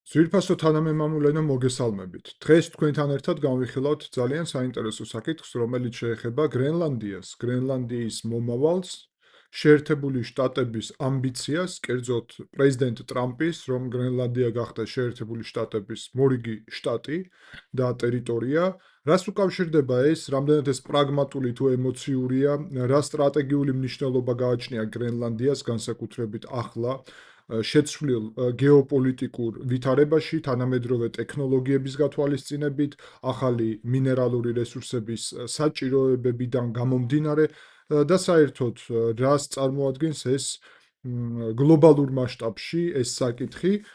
ძვირფასო თანამემამულენო მოგესალმებით. დღეს თქვენთან ერთად განვიხილავთ ძალიან საინტერესო საკითხს, რომელიც შეეხება გრენლანდიას, გრენლანდიის მომავალს, შეერთებული შტატების ამბიციას, კერძოდ პრეზიდენტ ტრამპის, რომ გრენლანდია გახდა შეერთებული შტატების მორიგი შტატი და ტერიტორია. რას უკავშირდება ეს, რამდენად ეს პრაგმატული თუ ემოციურია, რა სტრატეგიული მნიშვნელობა გააჩნია გრენლანდიას, განსაკუთრებით ახლა შეცვლილ გეოპოლიტიკურ ვითარებაში, თანამედროვე ტექნოლოგიების გათვალისწინებით, ახალი მინერალური რესურსების საჭიროებებიდან გამომდინარე და საერთოდ რას წარმოადგენს ეს გლობალურ მასშტაბში ეს საკითხი.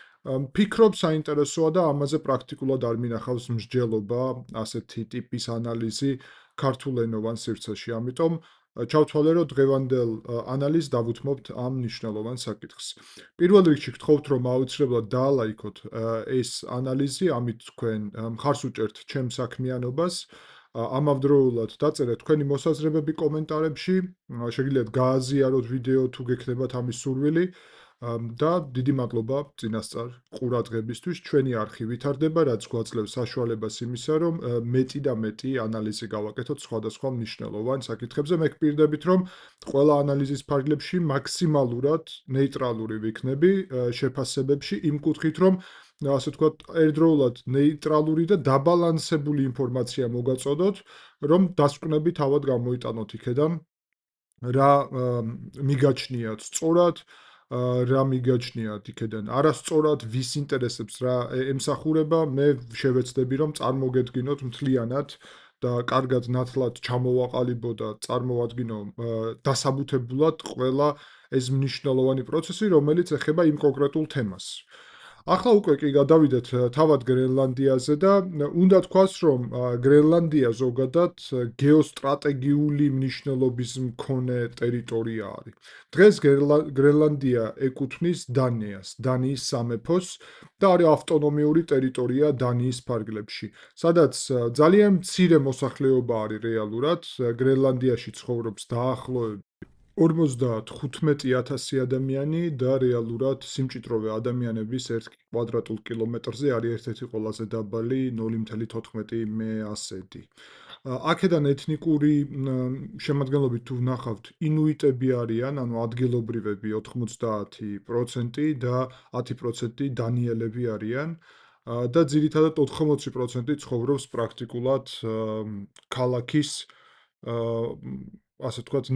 ფიქრობ საინტერესოა და ამაზე პრაქტიკულად არ მინახავს მსჯელობა, ასეთი ტიპის ანალიზი ქართულენოვან სივრცეში. ამიტომ ჩავთვალე, რომ დღევანდელ ანალიზს დავუთმობთ ამ მნიშვნელოვან საკითხს. პირველ რიგში გთხოვთ, რომ აუცილებლად დაალაიქოთ ეს ანალიზი, ამით თქვენ მხარს უჭერთ ჩემ საქმიანობას. ამავდროულად დაწერეთ თქვენი მოსაზრებები კომენტარებში, შეგიძლიათ გააზიაროთ ვიდეო თუ გექნებათ ამის სურვილი და დიდი მადლობა წინასწარ ყურადღებისთვის. ჩვენი არხი ვითარდება, რაც გვაძლევს საშუალებას იმისა, რომ მეტი და მეტი ანალიზი გავაკეთოთ სხვადასხვა მნიშვნელოვან საკითხებზე. მე გპირდებით, რომ ყველა ანალიზის ფარგლებში მაქსიმალურად ნეიტრალური ვიქნები შეფასებებში, იმ კუთხით, რომ ასე ვთქვათ, ერთდროულად ნეიტრალური და დაბალანსებული ინფორმაცია მოგაწოდოთ, რომ დასკვნები თავად გამოიტანოთ იქედან, რა მიგაჩნიათ სწორად, რა მიგაჩნიათ იქედან არასწორად, ვის ინტერესებს რა ემსახურება, მე შევეცდები, რომ წარმოგედგინოთ მთლიანად და კარგად ნათლად ჩამოვაყალიბო და წარმოვადგინო დასაბუთებულად ყველა ეს მნიშვნელოვანი პროცესი, რომელიც ეხება იმ კონკრეტულ თემას. ახლა უკვე კი გადავიდეთ თავად გრენლანდიაზე და უნდა თქვას, რომ გრენლანდია ზოგადად გეოსტრატეგიული მნიშვნელობის მქონე ტერიტორია არის. დღეს გრენლანდია ეკუთვნის დანიას, დანიის სამეფოს და არის ავტონომიური ტერიტორია დანიის ფარგლებში, სადაც ძალიან მცირე მოსახლეობა არის რეალურად. გრენლანდიაში ცხოვრობს დაახლოებით 55,000 ადამიანი და რეალურად სიმჭიდროვე ადამიანების 1 კვადრატულ კილომეტრზე არის ერთ-ერთი ყველაზე დაბალი 0.14 მეასედი. აქედან ეთნიკური შემადგენლობით თუ ვნახავთ, ინუიტები არიან, ანუ ადგილობრივები 90% და 10% დანიელები არიან. და ძირითადად 80% ცხოვრობს პრაქტიკულად ქალაქის ასე ვთქვათ,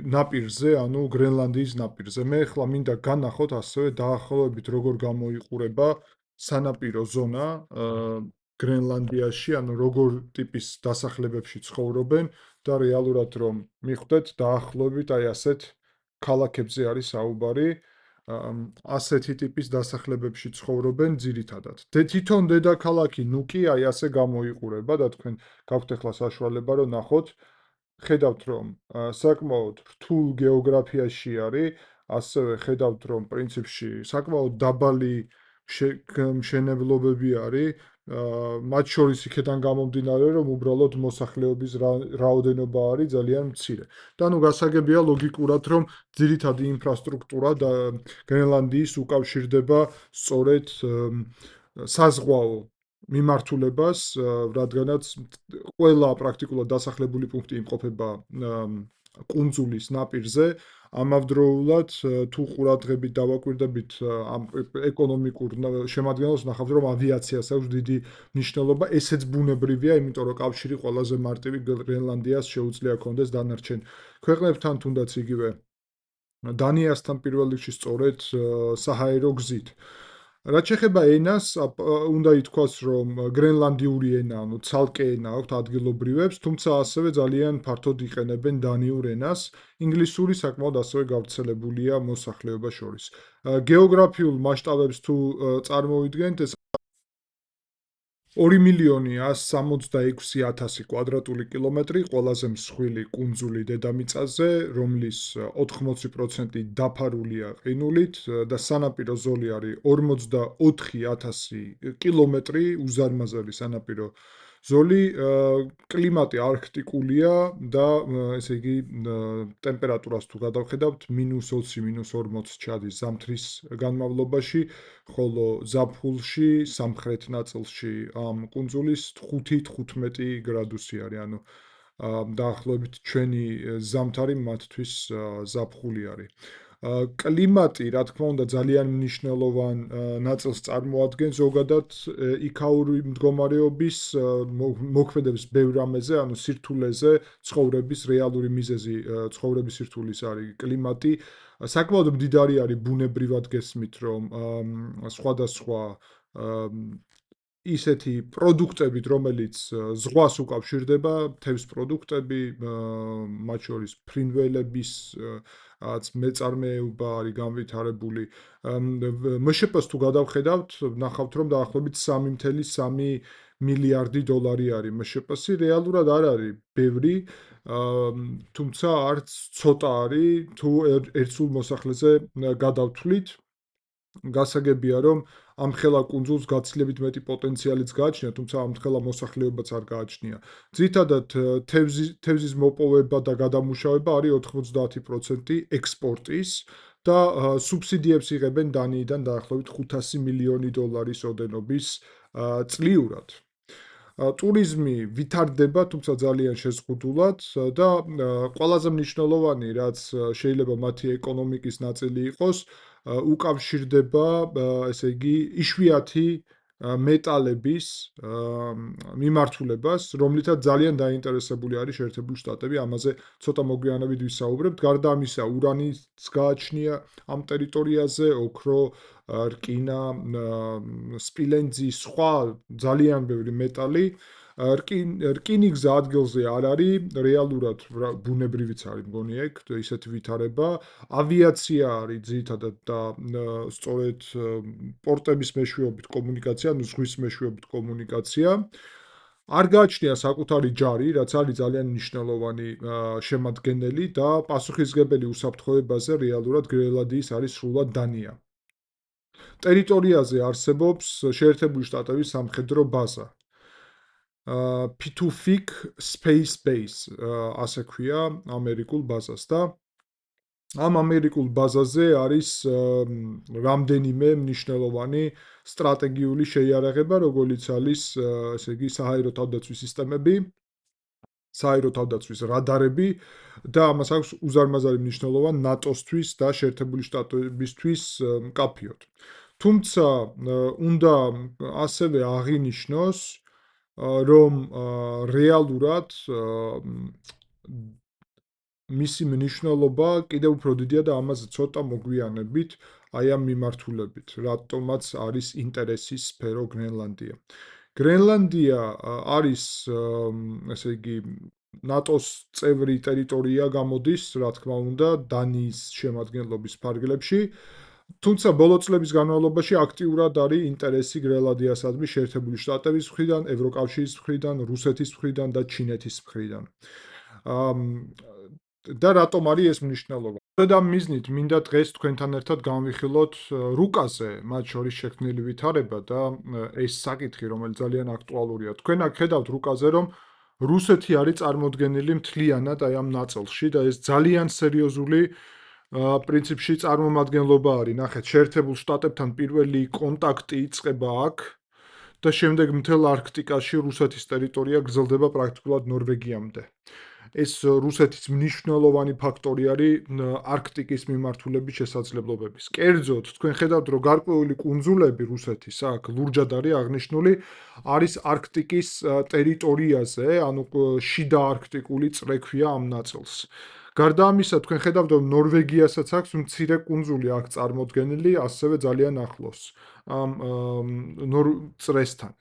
ნაპირზე, ანუ გრენლანდიის ნაპირზე. მე ახლა მინდა განახოთ ასევე დაახლოებით როგორ გამოიყურება სანაპირო ზონა გრენლანდიაში, ანუ როგორ ტიპის დასახლებებში ცხოვრობენ და რეალურად რომ მიხვდეთ, დაახლოებით აი ასეთ ქალაქებზე არის საუბარი. ასეთი ტიპის დასახლებებში ცხოვრობენ ძირითადად. თვითონ დედაქალაქი ნუკი აი ასე გამოიყურება და თქვენ გაქვთ ახლა საშუალება რომ ნახოთ, ხედავთ, რომ საკმაოდ რთულ გეოგრაფიაში არის, ასევე ხედავთ, რომ პრინციპში საკმაოდ დაბალი მშენებლობები არის, მათ შორის იქიდან გამომდინარე, რომ უბრალოდ მოსახლეობის რაოდენობა არის ძალიან მცირე. და ნუ გასაგებია ლოგიკურად, რომ ძირითადი ინფრასტრუქტურა და გრენლანდიის უკავშირდება სწორედ საზღვაო მიმართულებას, რადგანაც ყველა პრაქტიკულად დასახლებული პუნქტი იმყოფება კუნძულის ნაპირზე. ამავდროულად თუ ყურადღებით დავაკვირდებით ამ ეკონომიკურ შემადგენლობას, ნახავთ, რომ ავიაციას აქვს დიდი მნიშვნელობა. ესეც ბუნებრივია, იმიტომ რომ კავშირი ყველაზე მარტივი გრენლანდიას შეუძლია ჰქონდეს დანარჩენ ქვეყნებთან, თუნდაც იგივე დანიასთან პირველ რიგში სწორედ საჰაერო გზით. რაც შეეხება ენას, უნდა ითქვას, რომ გრენლანდიური ენა, ანუ ცალკე ენა აქვთ ადგილობრივებს, თუმცა ასევე ძალიან ფართოდ იყენებენ დანიურ ენას. ინგლისური საკმაოდ ასევე გავრცელებულია მოსახლეობას შორის. გეოგრაფიულ მასშტაბებს თუ წარმოვიდგენთ, ეს 2,166,000 კვადრატული კილომეტრი, ყველაზე მსხვილი კუნძული დედამიწაზე, რომლის 80% დაფარულია ყინულით და სანაპირო ზოლი არის 44,000 კილომეტრი, უზარმაზარი სანაპირო ზოლი კლიმატი არქტიკულია და ესე იგი ტემპერატურას თუ გადავხედავთ -20, -40 ჩადის ზამთრის განმავლობაში, ხოლო ზაფხულში სამხრეთ ნაწილში ამ კუნძულის 5-15 გრადუსი არის, ანუ დაახლოებით ჩვენი ზამთარი მათთვის ზაფხული არის. კლიმატი, რა თქმა უნდა, ძალიან მნიშვნელოვან ნაწილს წარმოადგენს ზოგადად იქაური მდგომარეობის მოქმედების ბევრ რამეზე, ანუ სირთულეზე, ცხოვრების რეალური მიზეზი ცხოვრების სირთულის არის კლიმატი. საკმაოდ მდიდარი არის ბუნებრივად გესმით, რომ სხვადასხვა ისეთი პროდუქტებით, რომელიც ზღვას უკავშირდება, თევზ პროდუქტები, მათ შორის ფრინველების რაც მეწარმეობა არის განვითარებული. მშპ-ს თუ გადავხედავთ, ნახავთ, რომ დაახლოებით 3.3 მილიარდი დოლარი არის მშპ-ს, რეალურად არ არის ბევრი, თუმცა არც ცოტა არის, თუ ერთსულ მოსახლეზე გადავთვლით. გასაგებია, რომ ამხელა კუნძულს გაცილებით მეტი პოტენციალიც გააჩნია, თუმცა ამხელა მოსახლეობაც არ გააჩნია. ძირითადად თევზის მოპოვება და გადამუშავება არის 90% ექსპორტის და სუბსიდიებს იღებენ დანიიდან დაახლოებით 500 მილიონი დოლარის ოდენობის წლიურად. ტურიზმი ვითარდება, თუმცა ძალიან შეზღუდულად და ყველაზე მნიშვნელოვანი, რაც შეიძლება მათი ეკონომიკის ნაწილი იყოს, უკავშირდება, ესე იგი, იშვიათი მეტალების მიმართულებას, რომლითაც ძალიან დაინტერესებული არის შეერთებული შტატები, ამაზე ცოტა მოგვიანებით ვისაუბრებთ. გარდა ამისა, ურანიც გააჩნია ამ ტერიტორიაზე, ოქრო, რკინა, სპილენძი, სხვა ძალიან ბევრი მეტალი. რკინი გზა ადგილზე არ არის, რეალურად ბუნებრივიც არის, მგონი ეგ, ისეთი ვითარება. ავიაცია არის ძირითადად და სწორედ პორტების მეშვეობით კომუნიკაცია, ანუ ზღვის მეშვეობით კომუნიკაცია. არ გააჩნია საკუთარი ჯარი, რაც არის ძალიან მნიშვნელოვანი შემადგენელი და პასუხისმგებელი უსაფრთხოებაზე რეალურად გრენლანდიის არის სრულად დანია. ტერიტორიაზე არსებობს შეერთებული შტატების სამხედრო ბაზა. P2FIC Space Base, ასე ქვია ამერიკულ ბაზას და ამ ამერიკულ ბაზაზე არის რამდენიმე მნიშვნელოვანი სტრატეგიული შეიარაღება, როგორც არის, ესე იგი, საჰაერო თავდაცვის სისტემები, საჰაერო თავდაცვის რადარები და ამას აქვს უზარმაზარი მნიშვნელობა ნატოსთვის და შეერთებული შტატებისთვის მკაფიოდ. თუმცა უნდა ასევე აღინიშნოს, რომ რეალურად მისი მნიშვნელობა კიდევ უფრო დიდია და ამაზე ცოტა მოგვიანებით აი ამ მიმართულებით, რატომაც არის ინტერესის სფერო გრენლანდია. გრენლანდია არის, ესე იგი, ნატოს წევრი ტერიტორია გამოდის, რა თქმა უნდა, დანიის შემადგენლობის ფარგლებში. თუმცა ბოლო წლების განმავლობაში აქტიურად არის ინტერესი გრენლანდიასადმი შეერთებული შტატების მხრიდან, ევროკავშირის მხრიდან, რუსეთის მხრიდან და ჩინეთის მხრიდან. და რატომ არის ეს მნიშვნელობა? სწორედ ამ მიზნით მინდა დღეს თქვენთან ერთად განვიხილოთ რუკაზე, მათ შორის შექმნილი ვითარება და ეს საკითხი, რომელიც ძალიან აქტუალურია. თქვენ აქ ხედავთ რუკაზე, რომ რუსეთი არის წარმოდგენილი მთლიანად აი ამ ნაწილში და ეს ძალიან სერიოზული პრინციპში წარმომადგენლობა არის. ნახეთ, შეერთებულ შტატებთან პირველი კონტაქტი იწყება აქ და შემდეგ მთელ არქტიკაში რუსეთის ტერიტორია გრძელდება პრაქტიკულად ნორვეგიამდე. ეს რუსეთის მნიშვნელოვანი ფაქტორი არის არქტიკის მიმართულების შესაძლებლობების. კერძოდ, თქვენ ხედავთ, რომ გარკვეული კუნძულები რუსეთის აქ ლურჯად არის აღნიშნული, არის არქტიკის ტერიტორიაზე, ანუ შიდა არქტიკული წრე ქვია ამ ნაწილს. გარდა ამისა, თქვენ ხედავთ, რომ ნორვეგიასაც აქვს მცირე კუნძული აქ წარმოდგენილი, ასევე ძალიან ახლოს ამ წრესთან.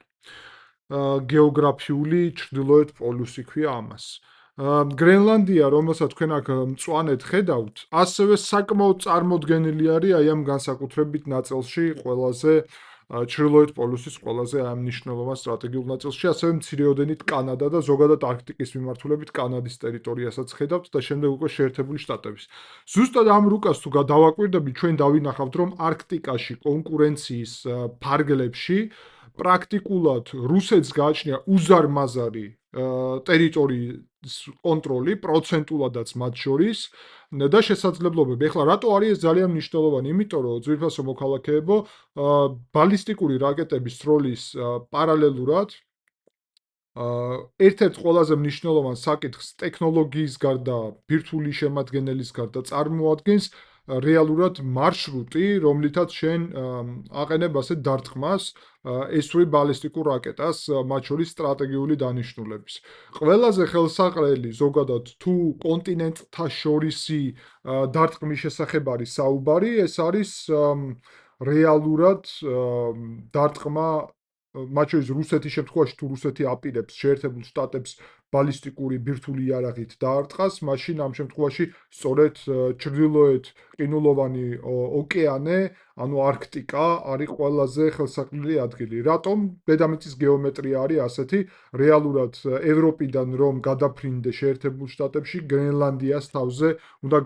გეოგრაფიული ჩრდილოეთ პოლუსი ქვია ამას. გრენლანდია, რომელსაც თქვენ აქ მწვანედ ხედავთ, ასევე საკმაოდ წარმოდგენილი არის აი ამ განსაკუთრებით ნაწილში, ყველაზე ჩრდილოეთ პოლუსის ყველაზე მნიშვნელოვან სტრატეგიულ ნაწილში, ასევე მცირეოდენით კანადა და ზოგადად არქტიკის მიმართულებით კანადის ტერიტორიასაც ხედავთ და შემდეგ უკვე შეერთებული შტატების. ზუსტად ამ რუკას თუ დავაკვირდებით, ჩვენ დავინახავთ, რომ არქტიკაში კონკურენციის ფარგლებში პრაქტიკულად რუსეთს გააჩნია უზარმაზარი ტერიტორიის კონტროლი, პროცენტულადაც მათ შორის და შესაძლებლობები. ეხლა რატო არის ეს ძალიან მნიშვნელოვანი? იმიტომ რომ ძვირფასო მოქალაქეებო, ბალისტიკური რაკეტების სროლის პარალელურად ერთ-ერთ ყველაზე მნიშვნელოვან საკითხს ტექნოლოგიის გარდა, ბირთვული შემადგენელის გარდა წარმოადგენს რეალურად მარშრუტი, რომლითაც შენ აყენებ ასეთ დარტყმას, ესვრი ბალისტიკურ რაკეტას, მათ შორის სტრატეგიული დანიშნულების. ყველაზე ხელსაყრელი ზოგადად თუ კონტინენტთა შორისი დარტყმის შესახებ არის საუბარი, ეს არის რეალურად დარტყმა მათ შორის რუსეთის შემთხვევაში თუ რუსეთი აპირებს შეერთებულ შტატებს ბალისტიკური ბირთვული იარაღით დაარტყას, მაშინ ამ შემთხვევაში სწორედ ჩრდილოეთ ყინულოვანი ოკეანე, ანუ არქტიკა არის ყველაზე ხელსაყრელი ადგილი. რატომ? დედამიწის გეომეტრია არის ასეთი, რეალურად ევროპიდან რომ გადაფრინდე შეერთებულ შტატებში, გრენლანდიას თავზე უნდა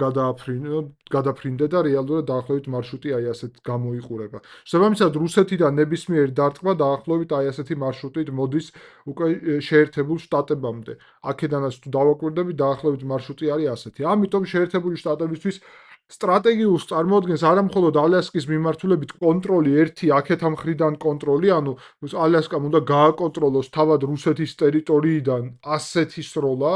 გადაფრინდე და რეალურად დაახლოებით მარშრუტი აი ასეთ გამოიყურება. შესაბამისად, რუსეთიდან ნებისმიერი დარტყმა დაახლოებით აი ასეთი მარშრუტით მოდის უკვე შეერთებულ შტატებამდე. აქედანაც თუ დავაკვირდები, დაახლოებით მარშრუტი არის ასეთი. ამიტომ შეერთებული შტატებისთვის სტრატეგიულს წარმოადგენს არა მხოლოდ ალასკის მიმართულებით კონტროლი, ერთი აქეთა მხრიდან კონტროლი, ანუ ალასკამ უნდა გააკონტროლოს თავად რუსეთის ტერიტორიიდან ასეთი სროლა,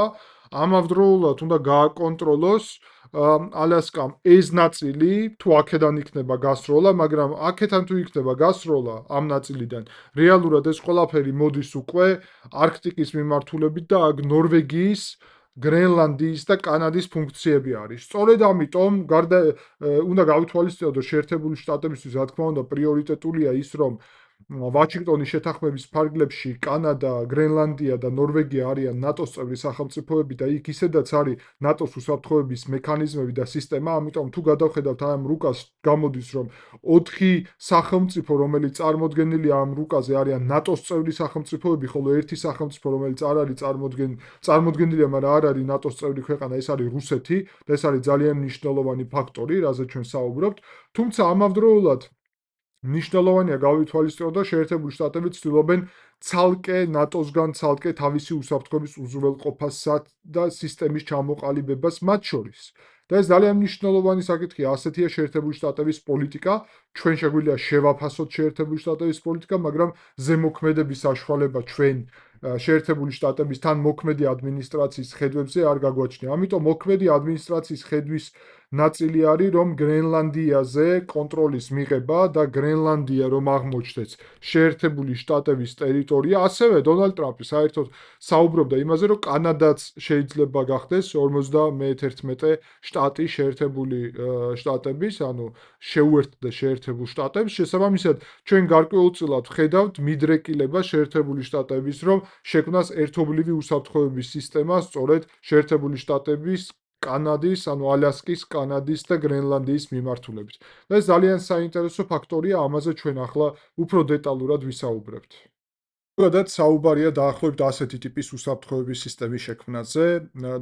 ამავდროულად უნდა გააკონტროლოს ალასკამ ეს ნაწილი, თუ აქედან იქნება გასროლა, მაგრამ აქედან თუ იქნება გასროლა ამ ნაწილიდან, რეალურად ეს ყველაფერი მოდის უკვე არქტიკის მიმართულებით და აქ ნორვეგიის, გრენლანდიის და კანადის ფუნქციები არის. სწორედ ამიტომ უნდა გავითვალისწინოთ, რომ შეერთებული შტატებისთვის, რა თქმა უნდა, პრიორიტეტულია ის, რომ ვაშინგტონის შეთანხმების ფარგლებში კანადა, გრენლანდია და ნორვეგია არიან ნატოს წევრი სახელმწიფოები და იქ ისედაც არის ნატოს უსაფრთხოების მექანიზმები და სისტემა, ამიტომ თუ გადავხედავთ ამ რუკას, გამოდის, რომ 4 სახელმწიფო, რომელიც წარმოდგენილია ამ რუკაზე, არიან ნატოს წევრი სახელმწიფოები, ხოლო ერთი სახელმწიფო, რომელიც არ არის წარმოდგენილია, მაგრამ არ არის ნატოს წევრი ქვეყანა, ეს არის რუსეთი და ეს არის ძალიან მნიშვნელოვანი ფაქტორი, რაზეც ჩვენ საუბრობთ. თუმცა ამავდროულად მნიშვნელოვანია გავითვალისწინოთ და შეერთებული შტატები ცდილობენ ცალკე ნატოსგან ცალკე თავისი უსაფრთხოების უზრუნველყოფასა და სისტემის ჩამოყალიბებას მათ შორის. და ეს ძალიან მნიშვნელოვანი საკითხია, ასეთია შეერთებული შტატების პოლიტიკა. ჩვენ შეგვიძლია შევაფასოთ შეერთებული შტატების პოლიტიკა, მაგრამ ზემოქმედების საშუალება ჩვენ შეერთებული შტატების თან მოქმედი ადმინისტრაციის ხედვებზე არ გაგვაჩნია. ამიტომ მოქმედი ადმინისტრაციის ხედვის ნაწილი არის, რომ გრენლანდიაზე კონტროლის მიღება და გრენლანდია რომ აღმოჩნდეს შეერთებული შტატების ტერიტორია, ასევე დონალდ ტრამპი საერთოდ საუბრობდა იმაზე, რომ კანადაც შეიძლება გახდეს 51 შტატი შეერთებული შტატების, ანუ შეუერთდა შეერთებულ შტატებს. შესაბამისად, ჩვენ გარკვეულწილად ვხედავთ მიდრეკილება შეერთებული შტატების, რომ შექმნას ერთობლივი უსაფრთხოების სისტემა სწორედ შეერთებული შტატების კანადის, ანუ ალასკის, კანადის და გრენლანდიის მიმართულებით. და ეს ძალიან საინტერესო ფაქტორია, ამაზე ჩვენ ახლა უფრო დეტალურად ვისაუბრებთ. ზოგადად საუბარია დაახლოებით ასეთი ტიპის უსაფრთხოების სისტემის შექმნაზე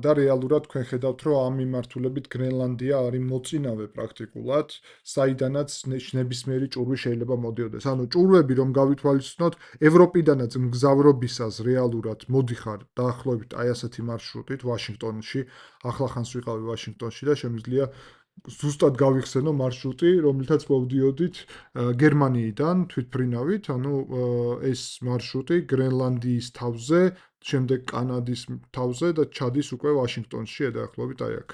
და რეალურად თქვენ ხედავთ, რომ ამ მიმართულებით გრენლანდია არის მოწინავე პრაქტიკულად, საიდანაც ნებისმიერი ჭურვი შეიძლება მოდიოდეს. ანუ ჭურვები რომ გავითვალისწინოთ, ევროპიდანაც მგზავრობისას რეალურად მოდიხარ დაახლოებით აი ასეთი მარშრუტით ვაშინგტონში, ახლახანს ვიყავი ვაშინგტონში და შემიძლია ზუსტად გავიხსენო მარშრუტი, რომლითაც მოვდიოდით გერმანიიდან თვითმფრინავით, ანუ ეს მარშრუტი გრენლანდიის თავზე, შემდეგ კანადის თავზე და ჩადის უკვე ვაშინგტონში, დაახლოებით აი აქ.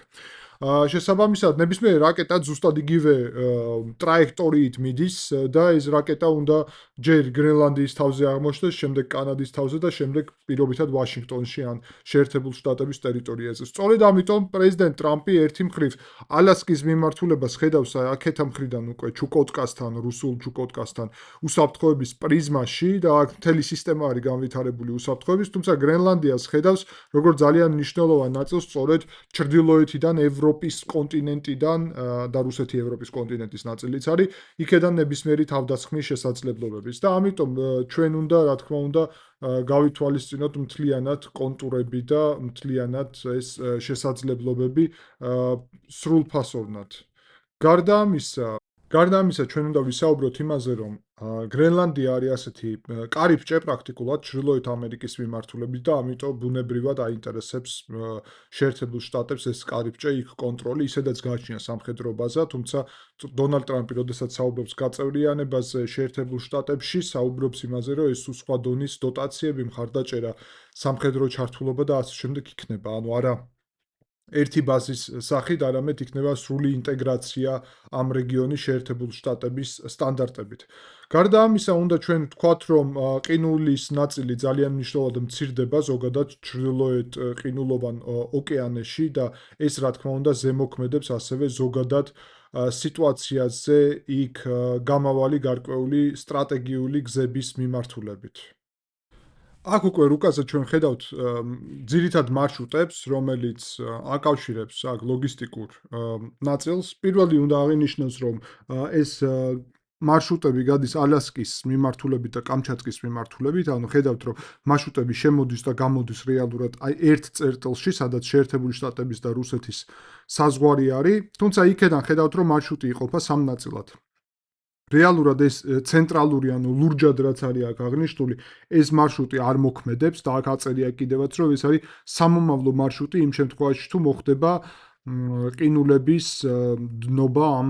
შესაბამისად, ნებისმიერი რაკეტა ზუსტად იგივე ტრაექტორიით მიდის და ეს რაკეტა უნდა ჯერ გრენლანდიის თავზე აღმოჩნდეს, შემდეგ კანადის თავზე და შემდეგ პირობითად ვაშინგტონში ან შეერთებულ შტატების ტერიტორიაზე. სწორედ ამიტომ პრეზიდენტ ტრამპი ერთი მხრივ ალასკის მიმართულებას ხედავს აქეთა მხრიდან უკვე ჩუკოტკასთან, რუსულ ჩუკოტკასთან უსაფრთხოების პრიზმაში და აქ მთელი სისტემა არის განვითარებული უსაფრთხოების, თუმცა გრენლანდიას ხედავს როგორც ძალიან მნიშვნელოვან ნაწილს სწორედ ჩრდილოეთიდან ევროპის კონტინენტიდან და რუსეთი ევროპის კონტინენტის ნაწილიც არის, იქედან ნებისმიერი თავდასხმის შესაძლებლობების და ამიტომ ჩვენ უნდა, რა თქმა უნდა, გავითვალისწინოთ მთლიანად კონტურები და მთლიანად ეს შესაძლებლობები სრულფასოვნად. გარდა ამისა, ჩვენ უნდა ვისაუბროთ იმაზე, რომ გრენლანდია არის ასეთი კარიბჭე პრაქტიკულად ჩრდილოეთ ამერიკის მიმართულებით და ამიტომ ბუნებრივად აინტერესებს შეერთებულ შტატებს ეს კარიბჭე, იქ კონტროლი, ისედაც გააჩნია სამხედრო ბაზა, თუმცა დონალდ ტრამპი, როდესაც საუბრობს გაწევრიანებაზე შეერთებულ შტატებში, საუბრობს იმაზე, რომ ეს სხვა დონის დოტაციები, მხარდაჭერა, სამხედრო ჩართულობა და ასე შემდეგ იქნება. ანუ არა ერთი ბაზის სახით, არამედ იქნება სრული ინტეგრაცია ამ რეგიონის შეერთებულ შტატების სტანდარტებით. გარდა ამისა, უნდა ჩვენ ვთქვათ, რომ ყინულის ნაწილი ძალიან მნიშვნელოვნად მცირდება ზოგადად ჩრდილოეთ ყინულოვან ოკეანეში და ეს რა თქმა უნდა ზემოქმედებს ასევე ზოგადად სიტუაციაზე იქ გამავალი გარკვეული სტრატეგიული გზების მიმართულებით. აქ უკვე რუკაზე ჩვენ ხედავთ ძირითად მარშრუტებს, რომელიც აკავშირებს აქ ლოგისტიკურ ნაწილს. პირველი უნდა აღინიშნოს, რომ ეს მარშრუტები გადის ალასკის მიმართულებით და კამჩატკის მიმართულებით, ანუ ხედავთ, რომ მარშრუტები შემოდის და გამოდის რეალურად აი ერთ წერტილში, სადაც შეერთებული შტატების და რუსეთის საზღვარი არის, თუმცა იქედან ხედავთ, რომ მარშრუტი იყოფა სამ ნაწილად. რეალურად ეს ცენტრალური, ანუ ლურჯად რაც არის აქ აღნიშნული, ეს მარშრუტი არ მოქმედებს და აქ აწერია კიდევაც, რომ ეს არის სამომავლო მარშრუტი იმ შემთხვევაში, თუ მოხდება ყინულების დნობა ამ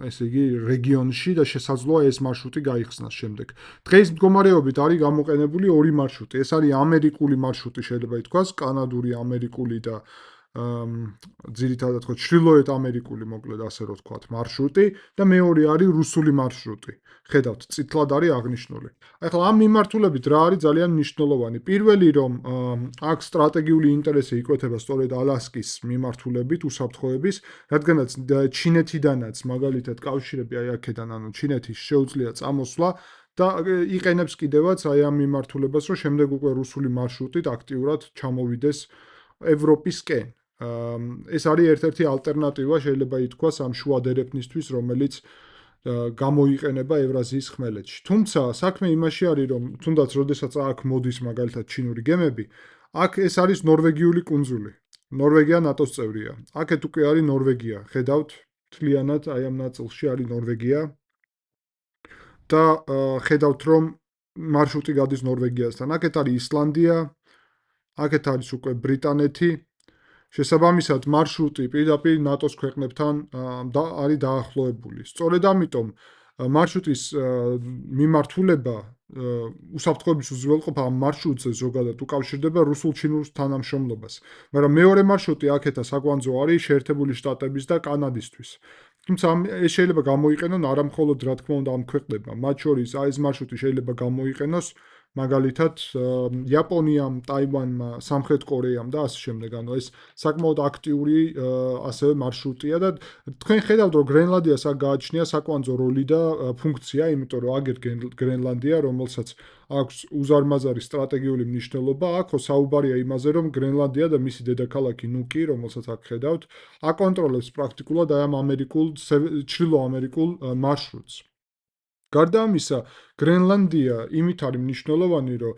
ესე იგი რეგიონში და შესაძლოა ეს მარშრუტი გაიხსნას შემდეგ. დღეს მდგომარეობით არის გამოყენებული ორი მარშრუტი. ეს არის ამერიკული მარშრუტი, შეიძლება ითქვას, კანადური, ამერიკული და ძირითადად ხო ჩრდილოეთ ამერიკული მოკლედ ასე რომ ვთქვათ მარშრუტი და მეორე არის რუსული მარშრუტი. ხედავთ, წითლად არის აღნიშნული. ახლა ამ მიმართულებით რა არის ძალიან მნიშვნელოვანი? პირველი რომ აქ სტრატეგიული ინტერესი იკვეთება სწორედ ალასკის მიმართულებით უსაფრთხოების, რადგანაც ჩინეთიდანაც მაგალითად კავშირები აი აქედან, ანუ ჩინეთის შეუძლია წამოსვლა და იყენებს კიდევაც აი ამ მიმართულებას, რომ შემდეგ უკვე რუსული მარშრუტით აქტიურად ჩამოვიდეს ევროპისკენ. ეს არის ერთ-ერთი ალტერნატივა, შეიძლება ითქვას ამ შუა დერეფნისთვის, რომელიც გამოიყენება ევრაზიის ხმელეთში. თუმცა საქმე იმაში არის, რომ თუნდაც როდესაც აქ მოდის მაგალითად ჩინური გემები, აქ ეს არის ნორვეგიული კუნძული. ნორვეგია ნატოს წევრია. აქეთ უკვე არის ნორვეგია. ხედავთ, მთლიანად აი ამ ნაწილში არის ნორვეგია და ხედავთ, რომ მარშრუტი გადის ნორვეგიასთან. აქეთ არის ისლანდია, აქეთ არის უკვე ბრიტანეთი. შესაბამისად, მარშრუტი პირდაპირ ნატოს ქვეყნებთან არის დაახლოებული. სწორედ ამიტომ მარშრუტის მიმართულება უსაფრთხოების უზრუნველყოფა ამ მარშრუტზე ზოგადად უკავშირდება რუსულ-ჩინურ თანამშრომლობას. მაგრამ მეორე მარშრუტი აქეთა საკვანძო არის შეერთებული შტატების და კანადისთვის. თუმცა ეს შეიძლება გამოიყენონ არა მხოლოდ რა თქმა უნდა ამ ქვეყნებმა, მათ შორის აი ეს მარშრუტი შეიძლება გამოიყენოს მაგალითად იაპონიამ, ტაივანმა, სამხრეთ კორეამ და ასე შემდეგ. ანუ ეს საკმაოდ აქტიური ასევე მარშრუტია და თქვენ ხედავთ, რომ გრენლანდიას აქ გააჩნია საკვანძო როლი და ფუნქცია, იმიტომ რომ აგერ გრენლანდია, რომელსაც აქვს უზარმაზარი სტრატეგიული მნიშვნელობა, აქ საუბარია იმაზე, რომ გრენლანდია და მისი დედაქალაქი ნუკი, რომელსაც აქ ხედავთ, აკონტროლებს პრაქტიკულად აი ამ ჩრდილო ამერიკულ მარშრუტს. გარდა ამისა, გრენლანდია იმით არის მნიშვნელოვანი, რომ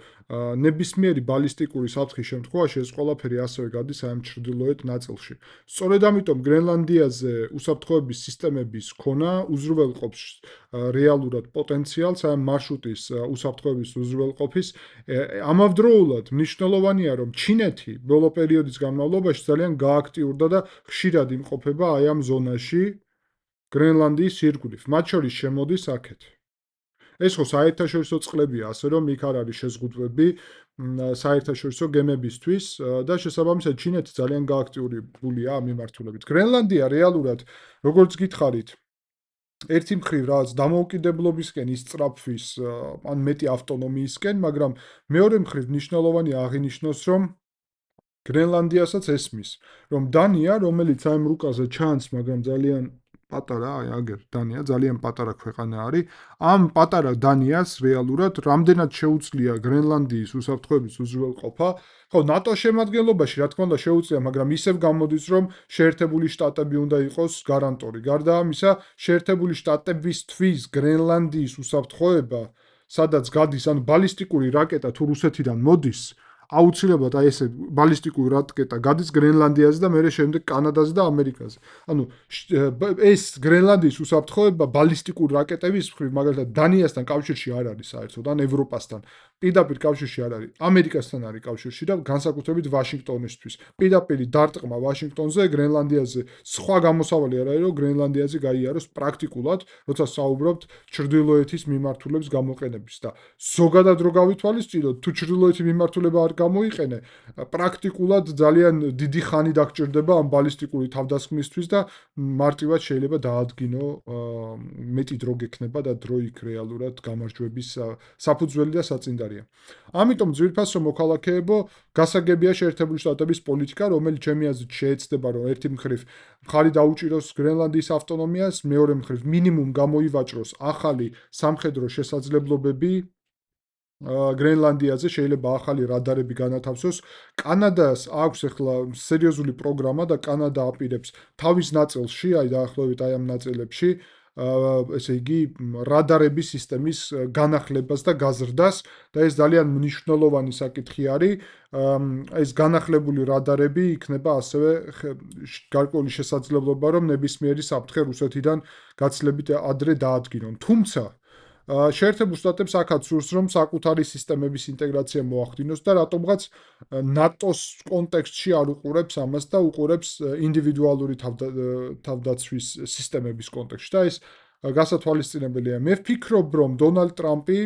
ნებისმიერი ბალისტიკური საფრთხის შემთხვევაში ეს ყველაფერი ასევე გადის აი ამ ჩრდილოეთ ნაწილში. სწორედ ამიტომ გრენლანდიაზე უსაფრთხოების სისტემების ქონა უზრუნველყოფს რეალურად პოტენციალს აი ამ მარშრუტის უსაფრთხოების უზრუნველყოფის. ამავდროულად მნიშვნელოვანია, რომ ჩინეთი ბოლო პერიოდის განმავლობაში ძალიან გააქტიურდა და ხშირად იმყოფება აი ამ ზონაში გრენლანდიის ირგვლივ, მათ შორის შემოდის აქეთ. ეს ხო საერთაშორისო წყლებია, ასე რომ იქ არ არის შეზღუდვები საერთაშორისო გემებისთვის და შესაბამისად ჩინეთი ძალიან გააქტიურებულია ამ მიმართულებით. გრენლანდია რეალურად, როგორც გითხარით, ერთი მხრივ რაღაც დამოუკიდებლობისკენ ისწრაფვის ან მეტი ავტონომიისკენ, მაგრამ მეორე მხრივ მნიშვნელოვანია აღინიშნოს, რომ გრენლანდიასაც ესმის, რომ დანია, რომელიც აი ამ რუკაზე ჩანს, მაგრამ ძალიან პატარა, აი აგერ დანია ძალიან პატარა ქვეყანა არის. ამ პატარა დანიას რეალურად რამდენად შეუძლია გრენლანდიის უსაფრთხოების უზრუნველყოფა. ხო, ნატოს შემადგენლობაში რა თქმა უნდა შეუძლია, მაგრამ ისევ გამოდის, რომ შეერთებული შტატები უნდა იყოს გარანტორი. გარდა ამისა, შეერთებული შტატებისთვის გრენლანდიის უსაფრთხოება, სადაც გადის, ანუ ბალისტიკური რაკეტა თუ რუსეთიდან მოდის, აუცილებლად აი ესე ბალისტიკური რაკეტა გადის გრენლანდიაზე და მერე შემდეგ კანადაზე და ამერიკაზე. ანუ ეს გრენლანდიის უსაფრთხოება ბალისტიკური რაკეტების მხრივ მაგალითად დანიასთან კავშირში არ არის საერთოდ, ან ევროპასთან პირდაპირ კავშირში არ არის, ამერიკასთან არის კავშირში და განსაკუთრებით ვაშინგტონისთვის. პირდაპირ დარტყმა ვაშინგტონზე, გრენლანდიაზე სხვა გამოსავალი არ არის, რომ გრენლანდიაზე გაიაროს პრაქტიკულად, როცა საუბრობთ ჩრდილოეთის მიმართულების გამოყენების და ზოგადად რო გავითვალისწინოთ, თუ ჩრდილოეთი მიმართულება არ გამოიყენე, პრაქტიკულად ძალიან დიდი ხანი დაგჭირდება ამ ბალისტიკური თავდასხმისთვის და მარტივად შეიძლება დაადგინო მეტი დრო გექნება და დრო იქ რეალურად გამარჯვების საფუძველი და საწინდარია. ამიტომ ძვირფასო მოქალაქეებო, გასაგებია შეერთებული შტატების პოლიტიკა, რომელიც ჩემი აზრით შეეცდება, რომ ერთი მხრივ მხარი დაუჭიროს გრენლანდიის ავტონომიას, მეორე მხრივ მინიმუმ გამოივაჭროს ახალი სამხედრო შესაძლებლობები გრენლანდიაზე, შეიძლება ახალი რადარები განათავსოს. კანადას აქვს ახლა სერიოზული პროგრამა და კანადა აპირებს თავის ნაწილში, აი დაახლოებით აი ამ ნაწილებში, ესე იგი რადარების სისტემის განახლებას და გაზრდას და ეს ძალიან მნიშვნელოვანი საკითხი არის. ეს განახლებული რადარები იქნება ასევე გარკვეული შესაძლებლობა, რომ ნებისმიერი საფრთხე რუსეთიდან გაცილებით ადრე დაადგინონ. თუმცა შეერთებულ შტატებს აქაც სურს, რომ საკუთარი სისტემების ინტეგრაცია მოახდინოს და რატომღაც ნატოს კონტექსტში არ უყურებს ამას და უყურებს ინდივიდუალური თავდაცვის სისტემების კონტექსტში და ეს გასათვალისწინებელია. მე ვფიქრობ, რომ დონალდ ტრამპი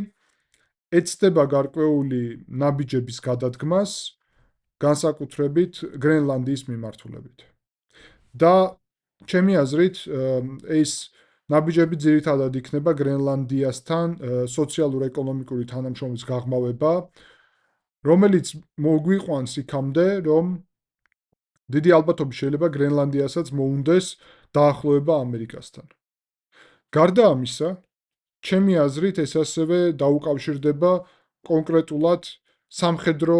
ეცდება გარკვეული ნაბიჯების გადადგმას, განსაკუთრებით გრენლანდიის მიმართულებით. და ჩემი აზრით ეს ნაბიჯები ძირითადად იქნება გრენლანდიასთან სოციალურ-ეკონომიკური თანამშრომლის გაღრმავება, რომელიც მოგვიყვანს იქამდე, რომ დიდი ალბათობით შეიძლება გრენლანდიასაც მოუნდეს დაახლოება ამერიკასთან. გარდა ამისა, ჩემი აზრით ეს ასევე დაუკავშირდება კონკრეტულად სამხედრო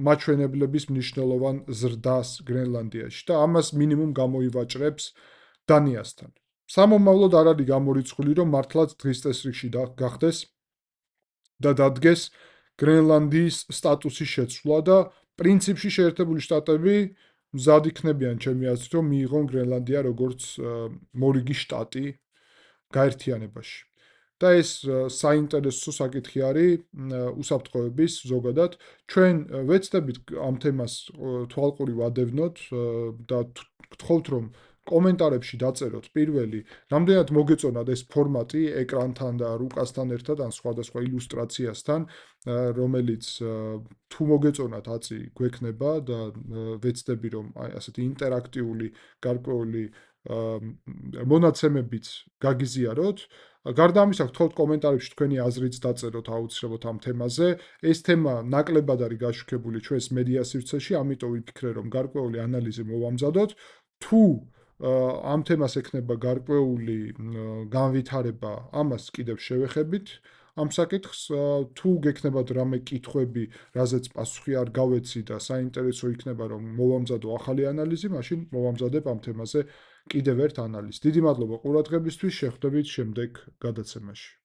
მაჩვენებლების მნიშვნელოვან ზრდას გრენლანდიაში და ამას მინიმუმ გამოივაჭრებს დანიასთან. სამომავლოდ არ არის გამორიცხული, რომ მართლაც დღის წესრიგში გახდეს და დადგეს გრენლანდიის სტატუსის შეცვლა და პრინციპში შეერთებული შტატები მზად იქნებიან ჩემი აზრით, რომ მიიღონ გრენლანდია როგორც მორიგი შტატი გაერთიანებაში. და ეს საინტერესო საკითხი არის უსაფრთხოების ზოგადად. ჩვენ ვეცდებით ამ თემას თვალყური ვადევნოთ და გთხოვთ, რომ კომენტარებში დაწეროთ პირველი, რამდენად მოგეწონათ ეს ფორმატი ეკრანთან და რუკასთან ერთად ან სხვადასხვა ილუსტრაციასთან, რომელიც თუ მოგეწონათ აწი გვექნება და ვეცდები, რომ აი ასეთი ინტერაქტიული გარკვეული მონაცემებიც გაგიზიაროთ. გარდა ამისა, გთხოვთ კომენტარებში თქვენი აზრიც დაწეროთ აუცილებლად ამ თემაზე. ეს თემა ნაკლებად არის გაშუქებული ჩვენს მედია სივრცეში, ამიტომ ვიფიქრე, რომ გარკვეული ანალიზი მოვამზადოთ. თუ ამ თემას ექნება გარკვეული განვითარება, ამას კიდევ შევეხებით. ამ საკითხს თუ გექნებათ რამე კითხვები, რაზეც პასუხი არ გავეცი და საინტერესო იქნება, რომ მოვამზადო ახალი ანალიზი, მაშინ მოვამზადებ ამ თემაზე კიდევ ერთ ანალიზს. დიდი მადლობა ყურადღებისთვის, შეხვდებით შემდეგ გადაცემაში.